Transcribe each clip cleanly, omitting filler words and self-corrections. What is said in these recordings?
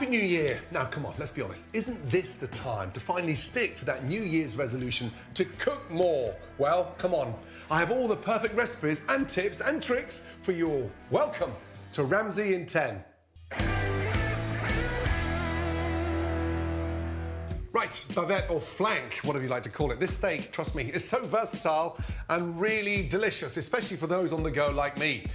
Happy New Year! Now, come on, let's be honest. Isn't this the time to finally stick to that New Year's resolution to cook more? Well, come on. I have all the perfect recipes and tips and tricks for you all. Welcome to Ramsay in 10. Right, bavette or flank, whatever you like to call it. This steak, trust me, is so versatile and really delicious, especially for those on the go like me.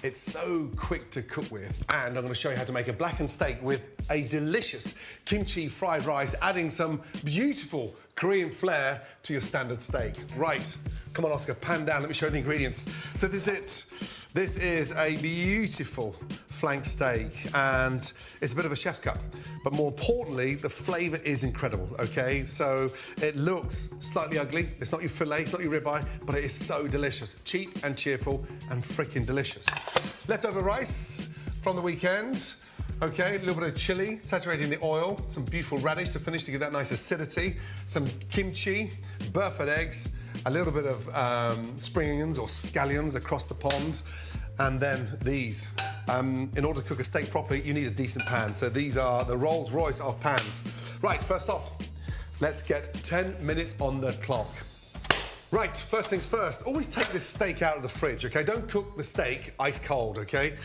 It's so quick to cook with, and I'm going to show you how to make a blackened steak with a delicious kimchi fried rice, adding some beautiful Korean flair to your standard steak. Right, come on, Oscar, pan down, let me show you the ingredients. So this is it. This is a beautiful flank steak, and it's a bit of a chef's cut. But more importantly, the flavour is incredible, okay? So it looks slightly ugly. It's not your fillet, it's not your ribeye, but it is so delicious. Cheap and cheerful and freaking delicious. Leftover rice from the weekend. Okay, a little bit of chili, saturating the oil, some beautiful radish to finish to give that nice acidity, some kimchi, Burford eggs, a little bit of spring onions or scallions across the pond, and then these. In order to cook a steak properly, you need a decent pan. So these are the Rolls Royce of pans. Right, first off, let's get 10 minutes on the clock. Right, first things first, always take this steak out of the fridge, okay? Don't cook the steak ice cold, okay?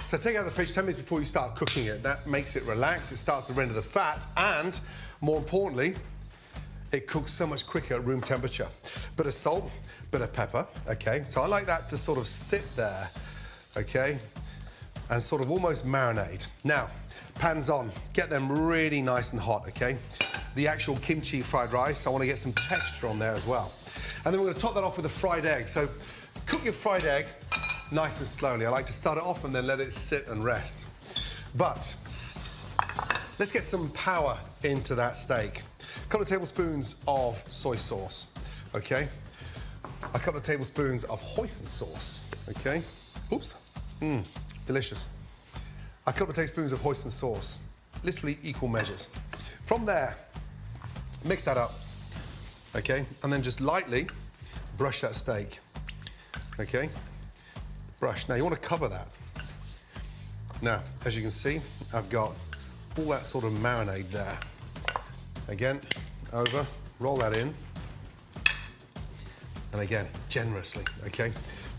So take it out of the fridge 10 minutes before you start cooking it. That makes it relax, it starts to render the fat, and more importantly, it cooks so much quicker at room temperature. Bit of salt, bit of pepper, okay? So I like that to sort of sit there, okay? And sort of almost marinate. Now, pans on, get them really nice and hot, okay? The actual kimchi fried rice, I want to get some texture on there as well. And then we're going to top that off with a fried egg. So cook your fried egg nice and slowly. I like to start it off and then let it sit and rest. But let's get some power into that steak. A couple of tablespoons of soy sauce, okay? A couple of tablespoons of hoisin sauce, okay? Oops, delicious. A couple of tablespoons of hoisin sauce, literally equal measures. From there, mix that up. Okay, and then just lightly brush that steak, okay? Brush. Now, you want to cover that. Now, as you can see, I've got all that sort of marinade there. Again, over, roll that in. And again, generously, okay?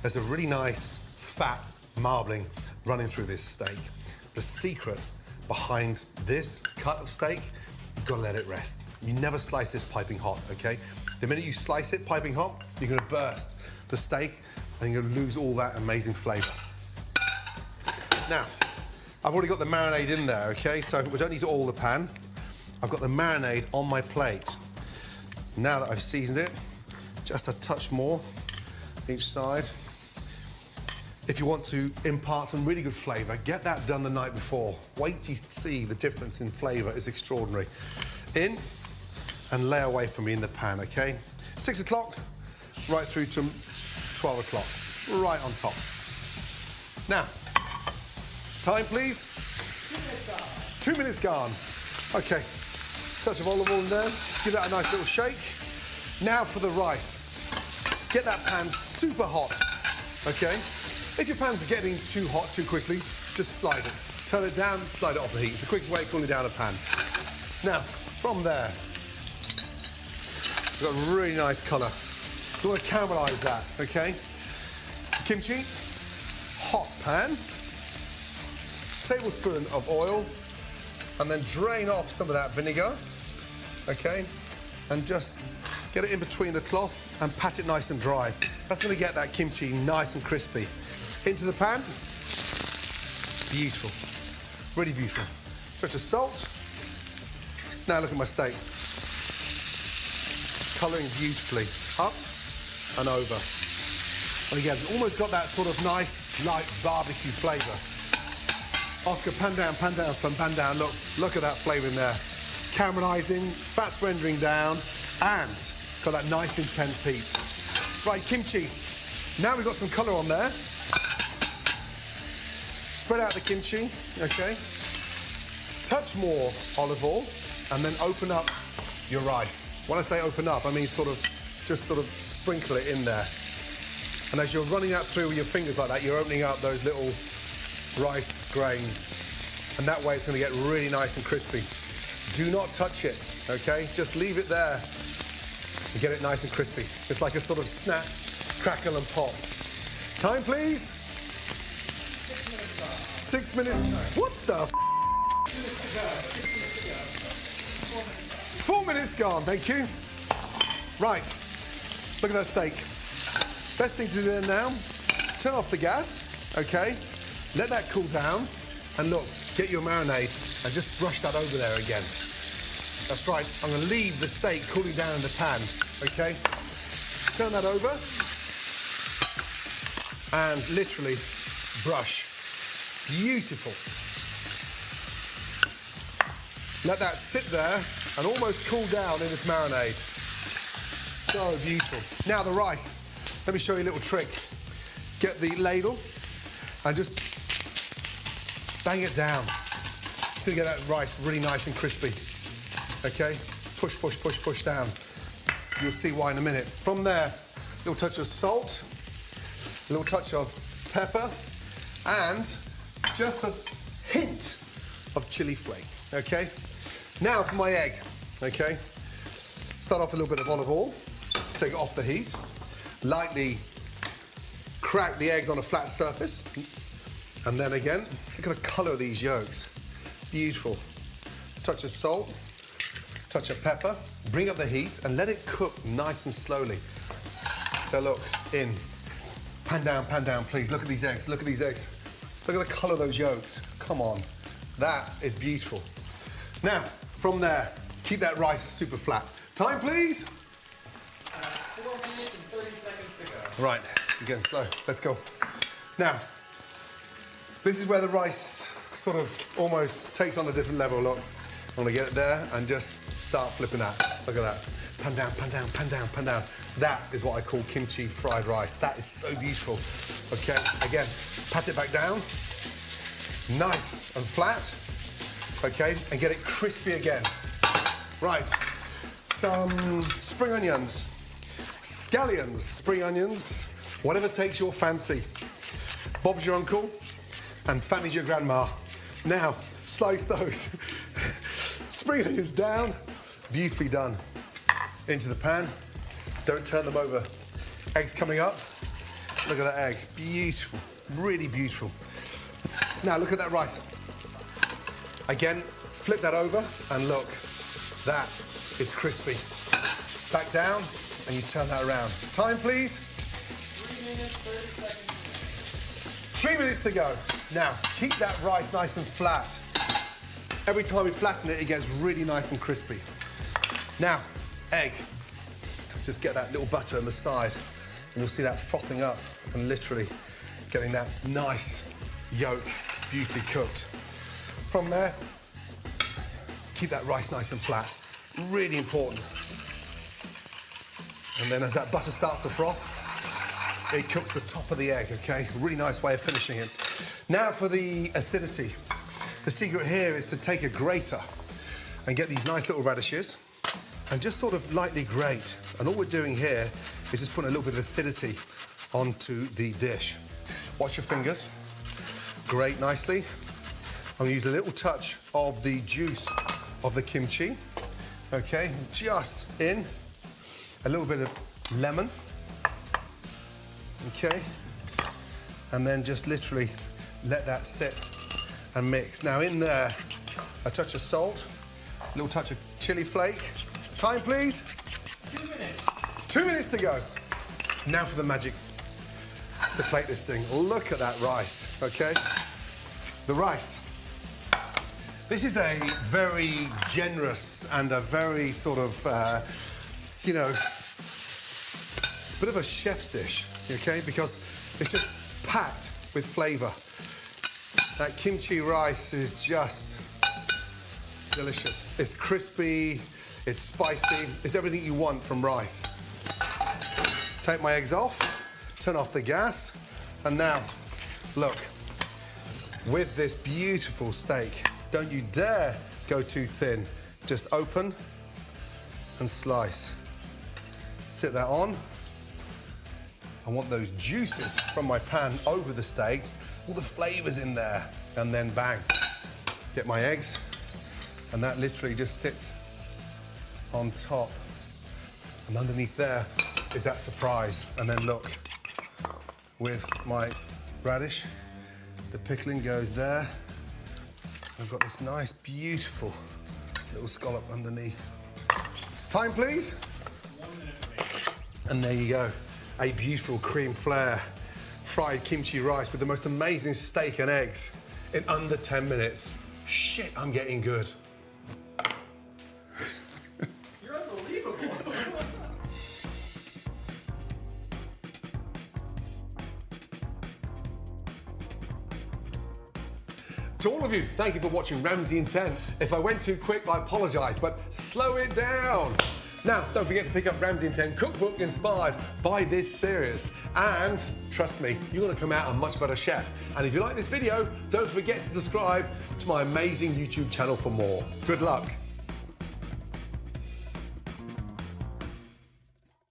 There's a really nice, fat marbling running through this steak. The secret behind this cut of steak, you've got to let it rest. You never slice this piping hot, okay? The minute you slice it piping hot, you're going to burst the steak and you're going to lose all that amazing flavour. Now, I've already got the marinade in there, okay? So we don't need to oil the pan. I've got the marinade on my plate. Now that I've seasoned it, just a touch more each side. If you want to impart some really good flavour, get that done the night before. Wait till you see the difference in flavour. It's extraordinary. In and lay away from me in the pan, okay? 6 o'clock, right through to 12 o'clock, right on top. Now, time please? 2 minutes gone. Okay, touch of olive oil in there, give that a nice little shake. Now for the rice. Get that pan super hot, okay? If your pan's getting too hot too quickly, just slide it. Turn it down, slide it off the heat. It's the quickest way of cooling down a pan. Now, from there, we've got a really nice colour. You want to caramelise that, okay? Kimchi, hot pan, tablespoon of oil, and then drain off some of that vinegar, okay? And just get it in between the cloth and pat it nice and dry. That's going to get that kimchi nice and crispy. Into the pan. Beautiful. Really beautiful. Touch of salt. Now look at my steak. Colouring beautifully. Up and over. And again, almost got that sort of nice, light barbecue flavour. Oscar, pan down, son, pan down. Look at that flavour in there. Caramelising, fat's rendering down, and got that nice intense heat. Right, kimchi. Now we've got some colour on there. Spread out the kimchi, okay? Touch more olive oil, and then open up your rice. When I say open up, I mean just sort of sprinkle it in there. And as you're running that through with your fingers like that, you're opening up those little rice grains. And that way it's going to get really nice and crispy. Do not touch it, okay? Just leave it there and get it nice and crispy. It's like a sort of snap, crackle and pop. Time, please. 6 minutes. What the f? 4 minutes gone, thank you. Right, look at that steak. Best thing to do now, turn off the gas, okay? Let that cool down, and look, get your marinade and just brush that over there again. That's right, I'm gonna leave the steak cooling down in the pan, okay? Turn that over, and literally brush. Beautiful. Let that sit there and almost cool down in this marinade. So beautiful. Now the rice. Let me show you a little trick. Get the ladle and just bang it down so you get that rice really nice and crispy. Okay? Push, push, push, push down. You'll see why in a minute. From there, a little touch of salt, a little touch of pepper, and just a hint of chili flake, okay? Now for my egg, okay? Start off with a little bit of olive oil, take it off the heat, lightly crack the eggs on a flat surface, and then again, look at the colour of these yolks. Beautiful. Touch of salt, touch of pepper, bring up the heat and let it cook nice and slowly. So look, in. Pan down, please. Look at these eggs, look at these eggs. Look at the colour of those yolks. Come on. That is beautiful. Now, from there, keep that rice super flat. Time, please. 4 minutes and 30 seconds to go. Right, you're getting slow. Let's go. Now, this is where the rice sort of almost takes on a different level. Look, I'm gonna get it there and just start flipping that. Look at that. Pan down, pan down, pan down, pan down. That is what I call kimchi fried rice. That is so beautiful. Okay, again, pat it back down. Nice and flat. Okay, and get it crispy again. Right, some spring onions, scallions, spring onions, whatever takes your fancy. Bob's your uncle and Fanny's your grandma. Now, slice those. Spring onions down, beautifully done. Into the pan, don't turn them over. Eggs coming up, look at that egg, beautiful, really beautiful. Now look at that rice. Again, flip that over and look, that is crispy. Back down and you turn that around. Time please. 3 minutes, 30 seconds. 3 minutes to go. Now, keep that rice nice and flat. Every time we flatten it, it gets really nice and crispy. Now, egg. Just get that little butter on the side and you'll see that frothing up and literally getting that nice yolk beautifully cooked. From there, keep that rice nice and flat. Really important. And then as that butter starts to froth, it cooks the top of the egg, okay? Really nice way of finishing it. Now for the acidity. The secret here is to take a grater and get these nice little radishes and just sort of lightly grate. And all we're doing here is just putting a little bit of acidity onto the dish. Watch your fingers. Grate nicely. I'm gonna use a little touch of the juice of the kimchi. Okay, just in. A little bit of lemon. Okay. And then just literally let that sit and mix. Now in there, a touch of salt, a little touch of chili flake. Time, please. 2 minutes. 2 minutes to go. Now for the magic to plate this thing. Look at that rice, okay? The rice. This is a very generous and a very sort of, you know, it's a bit of a chef's dish, okay? Because it's just packed with flavour. That kimchi rice is just delicious. It's crispy, it's spicy, it's everything you want from rice. Take my eggs off, turn off the gas, and now, look, with this beautiful steak, don't you dare go too thin. Just open and slice. Sit that on. I want those juices from my pan over the steak, all the flavours in there, and then bang. get my eggs, and that literally just sits on top. And underneath there is that surprise. And then look, with my radish, the pickling goes there. I've got this nice, beautiful little scallop underneath. Time, please. 1 minute remaining. And there you go, a beautiful cream flare fried kimchi rice with the most amazing steak and eggs in under 10 minutes. Shit, I'm getting good. You're unbelievable. To all of you, thank you for watching Ramsay in 10. If I went too quick, I apologise, but slow it down. Now, don't forget to pick up Ramsay in 10 cookbook inspired by this series. And trust me, you're going to come out a much better chef. And if you like this video, don't forget to subscribe to my amazing YouTube channel for more. Good luck.